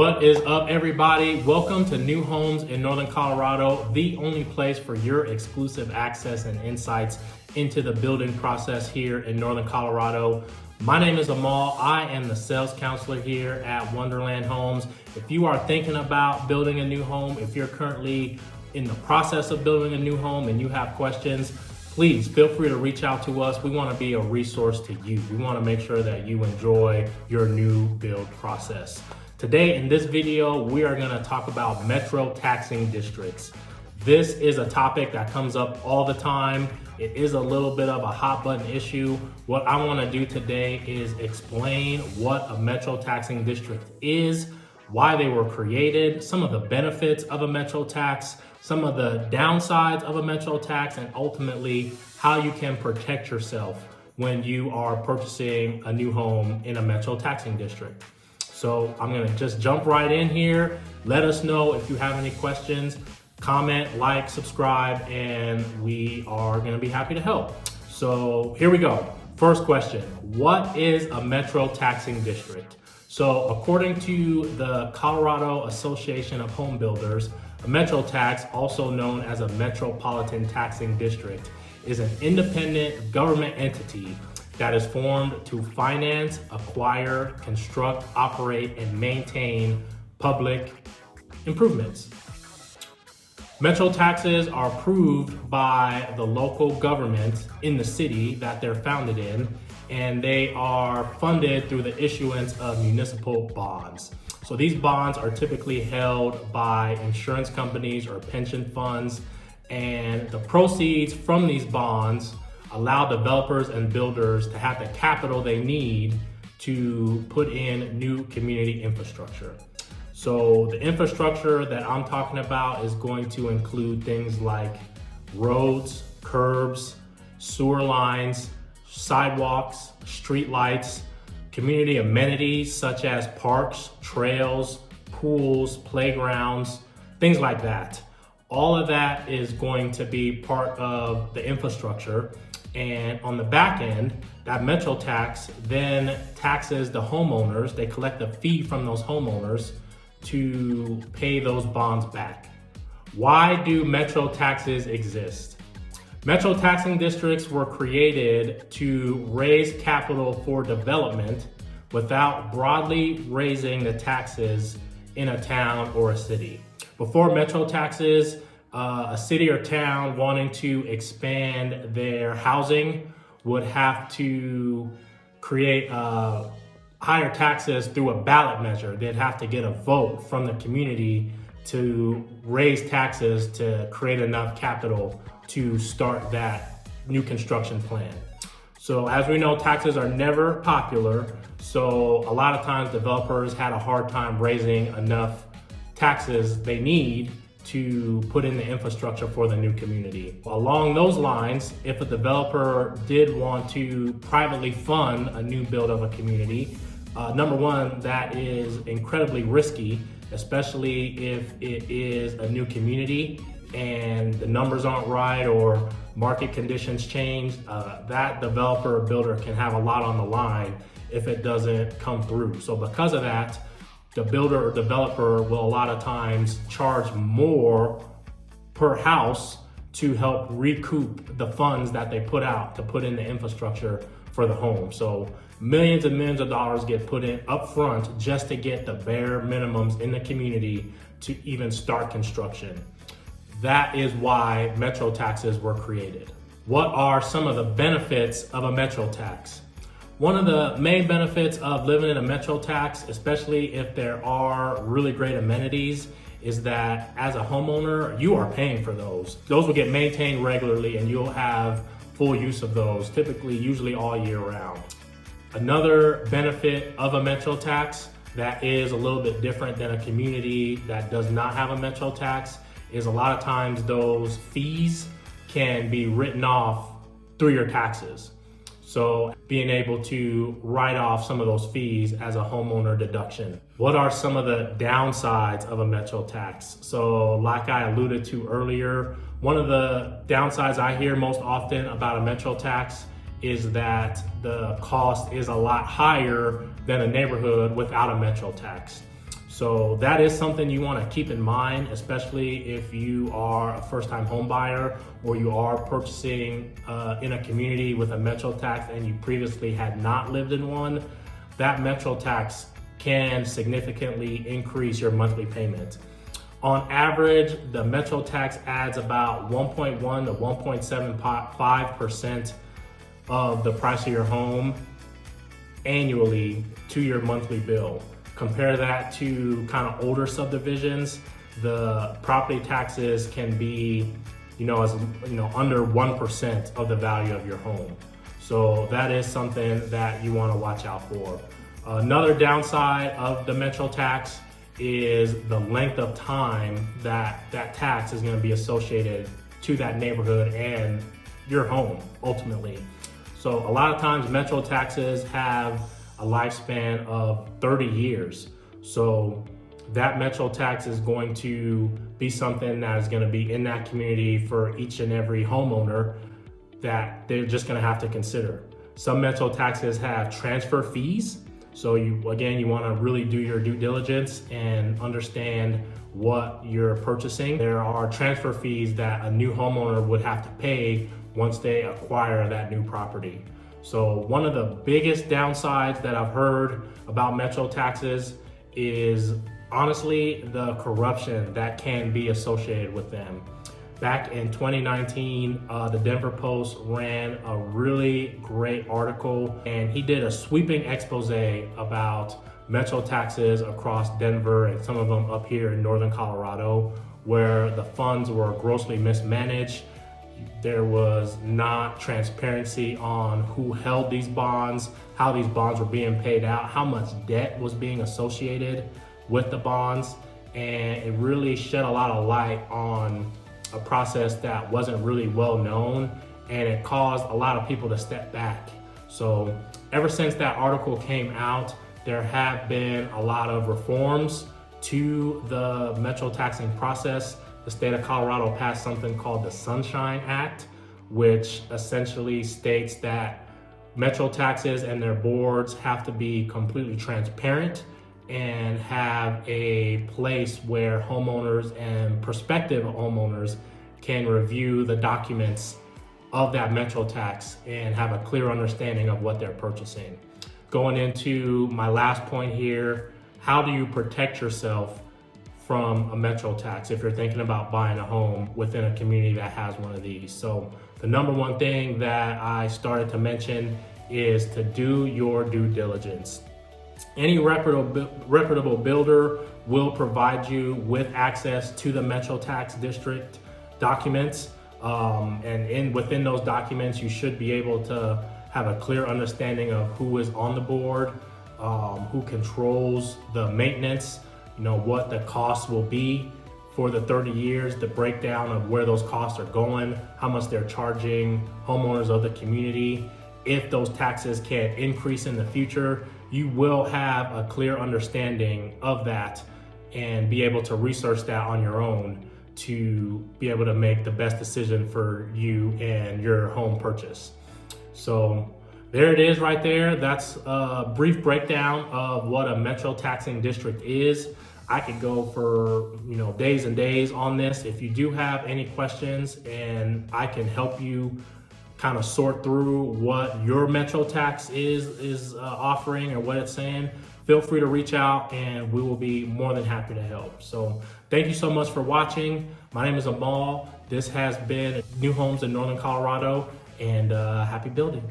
What is up, everybody? Welcome to New Homes in Northern Colorado, the only place for your exclusive access and insights into the building process here in Northern Colorado. My name is Amal. I am the sales counselor here at Wonderland Homes. If you are thinking about building a new home, if you're currently in the process of building a new home and you have questions, please feel free to reach out to us. We want to be a resource to you. We want to make sure that you enjoy your new build process. Today in this video, we are going to talk about metro taxing districts. This is a topic that comes up all the time. It is a little bit of a hot button issue. What I want to do today is explain what a metro taxing district is, why they were created, some of the benefits of a metro tax, some of the downsides of a metro tax, and ultimately how you can protect yourself when you are purchasing a new home in a metro taxing district. So I'm gonna just jump right in here. Let us know if you have any questions, comment, like, subscribe, and we are gonna be happy to help. So here we go. First question, what is a metro taxing district? So according to the Colorado Association of Home Builders, a metro tax, also known as a metropolitan taxing district, is an independent government entity that is formed to finance, acquire, construct, operate, and maintain public improvements. Metro taxes are approved by the local government in the city that they're founded in, and they are funded through the issuance of municipal bonds. So these bonds are typically held by insurance companies or pension funds, and the proceeds from these bonds allow developers and builders to have the capital they need to put in new community infrastructure. So the infrastructure that I'm talking about is going to include things like roads, curbs, sewer lines, sidewalks, street lights, community amenities such as parks, trails, pools, playgrounds, things like that. All of that is going to be part of the infrastructure. And on the back end, that metro tax then taxes the homeowners. They collect a fee from those homeowners to pay those bonds back. Why do metro taxes exist? Metro taxing districts were created to raise capital for development without broadly raising the taxes in a town or a city. Before metro taxes, a city or town wanting to expand their housing would have to create higher taxes through a ballot measure. They'd have to get a vote from the community to raise taxes to create enough capital to start that new construction plan. So as we know, taxes are never popular. So a lot of times developers had a hard time raising enough taxes they need to put in the infrastructure for the new community. Along those lines, if a developer did want to privately fund a new build of a community, number one, that is incredibly risky, especially if it is a new community and the numbers aren't right or market conditions change. That developer or builder can have a lot on the line if it doesn't come through. So because of that, the builder or developer will a lot of times charge more per house to help recoup the funds that they put out to put in the infrastructure for the home. So millions and millions of dollars get put in up front just to get the bare minimums in the community to even start construction. That is why metro taxes were created. What are some of the benefits of a metro tax? One of the main benefits of living in a metro tax, especially if there are really great amenities, is that as a homeowner, you are paying for those. Those will get maintained regularly and you'll have full use of those, usually all year round. Another benefit of a metro tax that is a little bit different than a community that does not have a metro tax is a lot of times those fees can be written off through your taxes. So being able to write off some of those fees as a homeowner deduction. What are some of the downsides of a metro tax? So like I alluded to earlier, one of the downsides I hear most often about a metro tax is that the cost is a lot higher than a neighborhood without a metro tax. So that is something you want to keep in mind, especially if you are a first-time home buyer or you are purchasing in a community with a metro tax and you previously had not lived in one. That metro tax can significantly increase your monthly payment. On average, the metro tax adds about 1.1 to 1.75% of the price of your home annually to your monthly bill. Compare that to kind of older subdivisions. The property taxes can be, under 1% of the value of your home. So that is something that you want to watch out for. Another downside of the metro tax is the length of time that that tax is going to be associated to that neighborhood and your home ultimately. So a lot of times metro taxes have a lifespan of 30 years. So that metro tax is going to be something that is going to be in that community for each and every homeowner that they're just going to have to consider. Some metro taxes have transfer fees. So you want to really do your due diligence and understand what you're purchasing. There are transfer fees that a new homeowner would have to pay once they acquire that new property. So one of the biggest downsides that I've heard about metro taxes is honestly the corruption that can be associated with them. Back in 2019, the Denver Post ran a really great article, and he did a sweeping expose about metro taxes across Denver and some of them up here in northern Colorado, where the funds were grossly mismanaged. There was not transparency on who held these bonds, how these bonds were being paid out, how much debt was being associated with the bonds, and it really shed a lot of light on a process that wasn't really well known, and it caused a lot of people to step back. So ever since that article came out, there have been a lot of reforms to the metro taxing process. The state of Colorado passed something called the Sunshine Act, which essentially states that metro taxes and their boards have to be completely transparent and have a place where homeowners and prospective homeowners can review the documents of that metro tax and have a clear understanding of what they're purchasing. Going into my last point here, how do you protect yourself from a metro tax if you're thinking about buying a home within a community that has one of these? So the number one thing that I started to mention is to do your due diligence. Any reputable builder will provide you with access to the metro tax district documents, and within those documents you should be able to have a clear understanding of who is on the board, who controls the maintenance, what the costs will be for the 30 years, the breakdown of where those costs are going, how much they're charging homeowners of the community. If those taxes can increase in the future, you will have a clear understanding of that and be able to research that on your own to be able to make the best decision for you and your home purchase. So there it is right there. That's a brief breakdown of what a metro taxing district is. I could go for days and days on this. If you do have any questions and I can help you kind of sort through what your metro tax is offering or what it's saying, feel free to reach out and we will be more than happy to help. So thank you so much for watching. My name is Amal. This has been New Homes in Northern Colorado, and happy building.